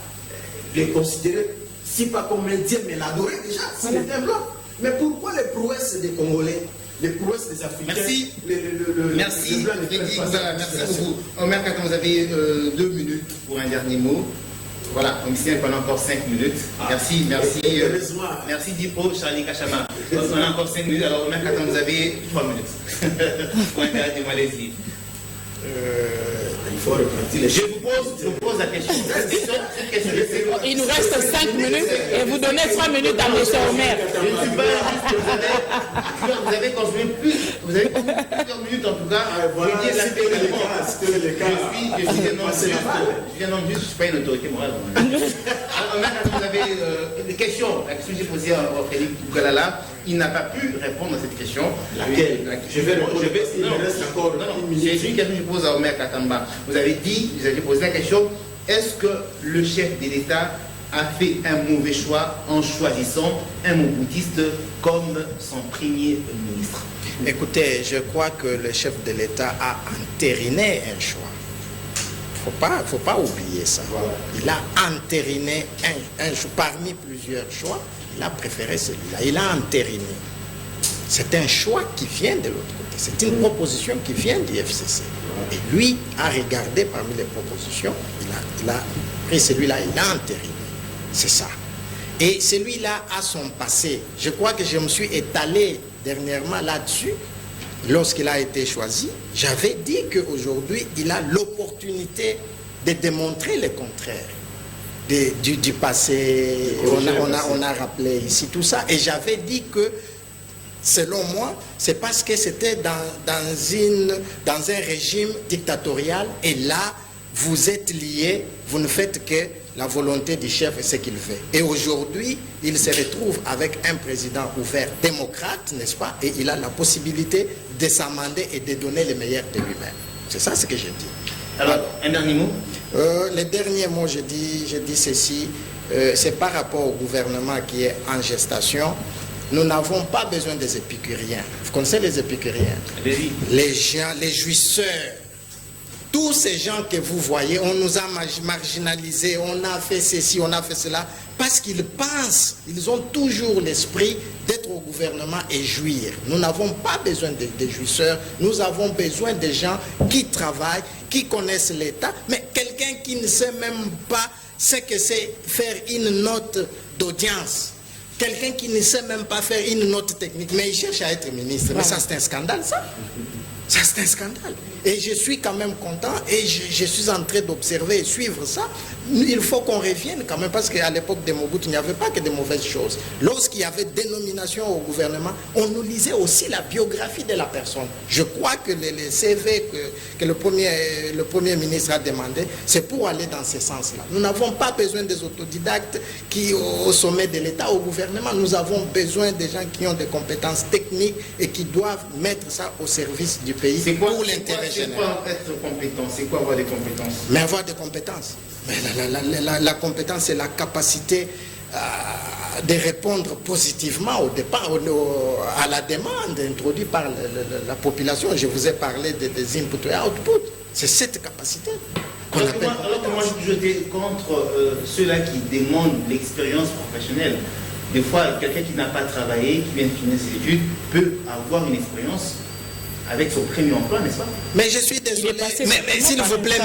les considéré, si pas comme un Dieu, mais l'adorer déjà, s'il était blanc. Mais pourquoi les prouesses des Congolais, les prouesses des Africains? Merci. Merci, Freddy. Merci beaucoup. Omer Katamba, vous avez 2 minutes pour un dernier mot. Voilà, commissaire pendant encore 5 minutes. Merci. Merci Dipo, Charlie Kachama. On a encore 5 minutes. Alors Omer Katamba, vous avez 3 minutes. Pour un dernier mot, allez-y. Il faut repartir. Je vous pose la question. Il nous reste 5 minutes et vous donnez 3 minutes à M. Omer. Je ne suis pas. Vous avez consommé plusieurs minutes minutes en tout cas. Voilà, je dis c'était le cas. je suis un homme juste, je ne suis pas une autorité morale. Alors maintenant, vous avez des questions. La question que j'ai posée à Félix Boukalala, il n'a pas pu répondre à cette question. Laquelle? Je vais répondre. Il me reste encore une minute. C'est une question que je pose à Omer Katamba. Vous avez posé la question, est-ce que le chef de l'État a fait un mauvais choix en choisissant un Moboutiste comme son premier ministre? Écoutez, je crois que le chef de l'État a entériné un choix. Faut pas oublier ça. Voilà. Il a entériné un choix. Parmi plusieurs choix, il a préféré celui-là. Il a entériné. C'est un choix qui vient de l'autre côté. C'est une proposition qui vient du FCC. Et lui a regardé parmi les propositions, il a pris celui-là, il a entériné. C'est ça. Et celui-là a son passé. Je crois que je me suis étalé dernièrement là-dessus. Lorsqu'il a été choisi, j'avais dit qu'aujourd'hui, il a l'opportunité de démontrer le contraire du passé. On a rappelé ici tout ça. Et j'avais dit que, selon moi, c'est parce que c'était dans un régime dictatorial. Et là, vous êtes liés, vous ne faites que la volonté du chef et ce qu'il fait. Et aujourd'hui, il se retrouve avec un président ouvert démocrate, n'est-ce pas? Et il a la possibilité de s'amender et de donner le meilleur de lui-même. C'est ça ce que j'ai dit. Alors, un dernier mot? Le dernier mot, je dis ceci, c'est par rapport au gouvernement qui est en gestation. Nous n'avons pas besoin des épicuriens. Vous connaissez les épicuriens? Allez-y. Les gens, les jouisseurs. Tous ces gens que vous voyez, on nous a marginalisés, on a fait ceci, on a fait cela, parce qu'ils pensent, ils ont toujours l'esprit d'être au gouvernement et jouir. Nous n'avons pas besoin de jouisseurs, nous avons besoin de gens qui travaillent, qui connaissent l'État, mais quelqu'un qui ne sait même pas ce que c'est faire une note d'audience. Quelqu'un qui ne sait même pas faire une note technique, mais il cherche à être ministre. Mais ça, c'est un scandale, ça. Ça, c'est un scandale. Et je suis quand même content et je suis en train d'observer et suivre ça. Il faut qu'on revienne quand même parce qu'à l'époque de Mobutu, il n'y avait pas que de mauvaises choses. Lorsqu'il y avait des nominations au gouvernement, on nous lisait aussi la biographie de la personne. Je crois que les CV que le premier ministre a demandé, c'est pour aller dans ce sens-là. Nous n'avons pas besoin des autodidactes qui, au sommet de l'État, au gouvernement, nous avons besoin des gens qui ont des compétences techniques et qui doivent mettre ça au service du pays pour l'intérêt général. C'est quoi être compétent? C'est quoi avoir des compétences? Mais avoir des compétences. Mais la compétence, c'est la capacité de répondre positivement au départ, à la demande introduite par la population. Je vous ai parlé des inputs et outputs. C'est cette capacité qu'on appelle. Alors que moi, je suis contre ceux-là qui demandent l'expérience professionnelle. Des fois, quelqu'un qui n'a pas travaillé, qui vient de finir ses études, peut avoir une expérience avec son premier emploi, n'est-ce pas? Mais je suis désolé, mais s'il vous plaît,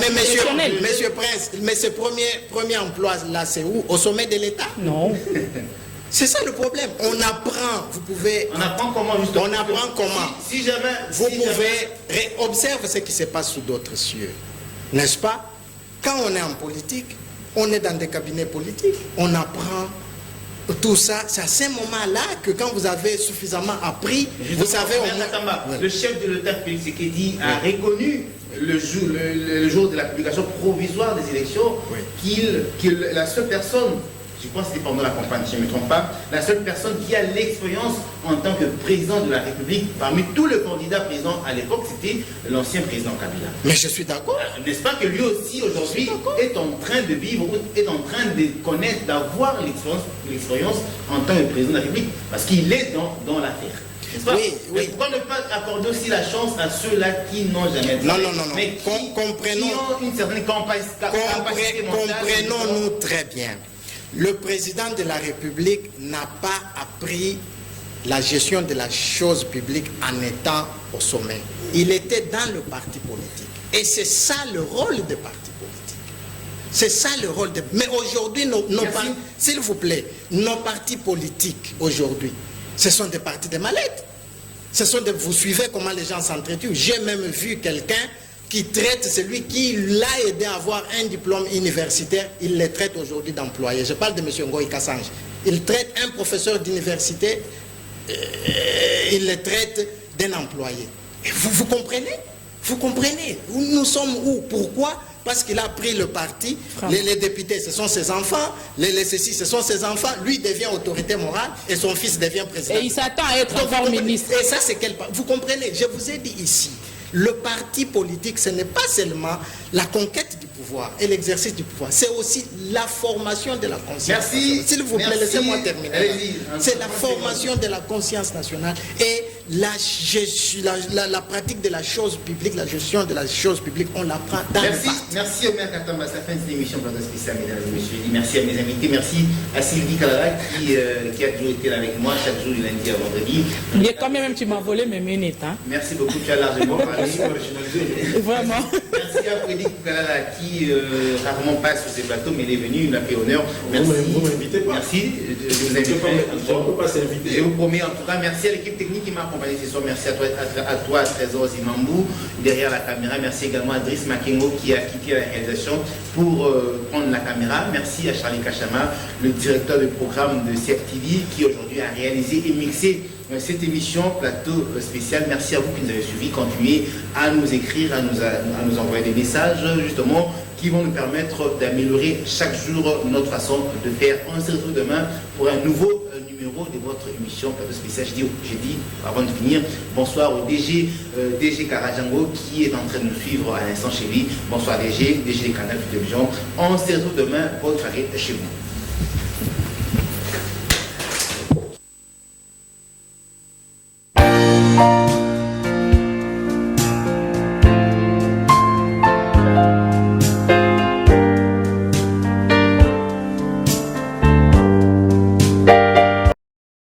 monsieur Prince, mais ce premier emploi là, c'est où? Au sommet de l'État? Non. C'est ça le problème. On apprend, vous pouvez... On apprend comment justement? On apprend comment? Si jamais... Vous pouvez observer ce qui se passe sous d'autres cieux. N'est-ce pas? Quand on est en politique, on est dans des cabinets politiques, on apprend tout ça. C'est à ce moment-là que quand vous avez suffisamment appris, vous savez... Le chef de l'État, Félix Tshisekedi, a reconnu le jour de la publication provisoire des élections qu'il la seule personne, je pense que c'était pendant la campagne, si je ne me trompe pas, la seule personne qui a l'expérience en tant que président de la République, parmi tous les candidats présidents à l'époque, c'était l'ancien président Kabila. Mais je suis d'accord. N'est-ce pas que lui aussi, aujourd'hui, est en train de vivre, est en train de connaître, d'avoir l'expérience en tant que président de la République, parce qu'il est dans l'affaire. Oui, oui. Pourquoi ne pas accorder aussi la chance à ceux-là qui n'ont jamais Non, mais qui ont une certaine capacité mentale. Comprenons-nous très bien. Le président de la République n'a pas appris la gestion de la chose publique en étant au sommet. Il était dans le parti politique. Et c'est ça le rôle des partis politiques. C'est ça le rôle de... Mais aujourd'hui, s'il vous plaît, nos partis politiques aujourd'hui, ce sont des partis de mallettes. Vous suivez comment les gens s'entretuent. J'ai même vu quelqu'un qui traite celui qui l'a aidé à avoir un diplôme universitaire, il le traite aujourd'hui d'employé. Je parle de M. Ngoï Kassange. Il traite un professeur d'université, il le traite d'un employé. Et vous comprenez? Vous comprenez? Nous sommes où? Pourquoi? Parce qu'il a pris le parti, les députés, ce sont ses enfants, les ceci, ce sont ses enfants, lui devient autorité morale et son fils devient président. Et il s'attend à être encore ministre. Et ça, c'est quel parti? Vous comprenez? Je vous ai dit ici, le parti politique, ce n'est pas seulement la conquête du pouvoir et l'exercice du pouvoir, c'est aussi la formation de la conscience. Merci. S'il vous plaît, laissez-moi terminer. C'est la formation de la conscience nationale et la pratique de la chose publique, la gestion de la chose publique, on l'apprend dans le parti. Merci Omer Katamba, ça fait une émission Plateau Spécial, mesdames et messieurs. Merci à mes invités, merci à Sylvie Kalala qui a toujours été là avec moi chaque jour du lundi à vendredi. Il est quand même, tu m'as volé mes minutes. Hein? Merci beaucoup, tu as largement parlé. Vraiment. Merci à Frédéric Kalala qui rarement passe sur ces plateaux, mais il est venu, il m'a fait honneur. Merci. Vous ne m'invitez pas. Merci. Je vous invite. On ne peut pas s'inviter. Je vous promets en tout cas, merci à l'équipe technique qui m'a accompagné ce soir. Merci à toi, Trésor Zimambou, derrière la caméra. Merci également à Driss Makengo qui a quitté la réalisation pour prendre la caméra. Merci à Charlie Kachama, le directeur de programme de CFTV qui aujourd'hui a réalisé et mixé cette émission Plateau Spécial. Merci à vous qui nous avez suivis. Continuez à nous écrire, à nous envoyer des messages justement qui vont nous permettre d'améliorer chaque jour notre façon de faire. On se retrouve demain pour un nouveau numéro de votre émission Plateau Spécial. J'ai dit avant de finir, bonsoir au DG Karajango qui est en train de nous suivre à l'instant chez lui. Bonsoir DG des canaux de télévision. On se retrouve demain, votre arrêt chez vous.